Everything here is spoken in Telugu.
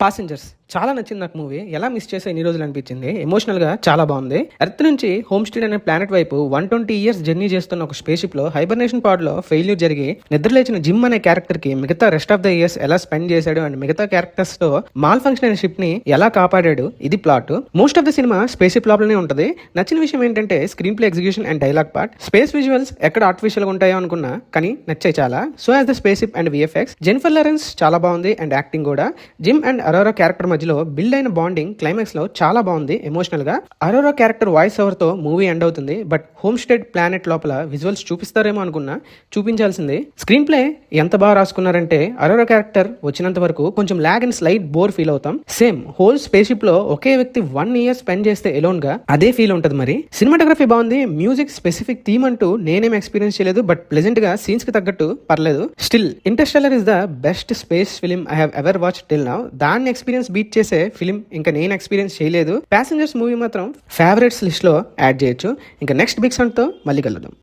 పాసెంజర్స్ చాలా నచ్చింది నాకు మూవీ. ఎలా మిస్ చేసే ఇన్ని రోజులు అనిపించింది. ఎమోషనల్గా చాలా బాగుంది. ఎర్త్ నుంచి హోమ్ స్టీడ్ అనే ప్లానెట్ వైపు 120 ఇయర్స్ జర్నీ చేస్తున్న ఒక స్పేస్ షిప్ లో హైబర్నేషన్ పాడ్ లో ఫెయిల్యూర్ జరిగి నిద్రలేచిన జిమ్ అనే క్యారెక్టర్ కి మిగతా రెస్ట్ ఆఫ్ ద ఇయర్స్ ఎలా స్పెండ్ చేశాడు అండ్ మిగతా క్యారెక్టర్స్ తో మాల్ ఫంక్షన్ అయిన షిప్ ని ఎలా కాపాడాడు, ఇది plot. Most of the cinema space ship లోపలనే ఉంటుంది. నచ్చిన విషయం ఏంటంటే screen play execution and dialogue part. Space visuals ఎక్కడ ఆర్టిఫిషియల్ గా ఉంటాయో అనుకున్నా, కానీ నచ్చాయి చాలా. So as the space ship and VFX, Jennifer Lawrence చాలా బాగుంది అండ్ యాక్టింగ్ కూడా. జిమ్ అండ్ అరోరా క్యారెక్టర్ మధ్యలో బిల్డ్ అయిన బాండింగ్ క్లైమాక్స్ లో చాలా బాగుంది ఎమోషనల్ గా. అరోరా క్యారెక్టర్ వాయిస్ ఓవర్ తో మూవీ ఎండ్ అవుతుంది. బట్ హోమ్ స్టేడ్ ప్లానెట్ లోపల విజువల్స్ చూపిస్తారేమో అనుకున్నా, చూపించాల్సింది. స్క్రీన్ ప్లే ఎంత బాగా రాసుకున్నారంటే అరోరా క్యారెక్టర్ వచ్చినంత వరకు కొంచెం lag and slight bore feel అవుతాం. సేమ్ హోల్ స్పేస్ షిప్ లో ఒకే వ్యక్తి 1 year స్పెండ్ చేస్తే ఎలోన్ గా అదే ఫీల్ ఉంటుంది. మరి సినిమాటోగ్రఫీ బాగుంది. మ్యూజిక్ స్పెసిఫిక్ థీమ్ అంటూ నేనేం ఎక్స్పీరియన్స్ చేయలేదు, బట్ ప్లెజెంట్ గా సీన్స్ కి తగ్గట్టు పర్లేదు. Still Interstellar is the best space film I have ever watch till now. దాన్ని ఎక్స్పీరియన్స్ బీట్ చేసే ఫిలిం ఇంకా నేను ఎక్స్పీరియన్స్ చేయలేదు. ప్యాసింజర్స్ మూవీ మాత్రం ఫేవరెట్స్ లిస్ట్ లో యాడ్ చేయొచ్చు. ఇంకా నెక్స్ట్ బిగ్ సాంగ్ తో మళ్ళీ కలుద్దాం.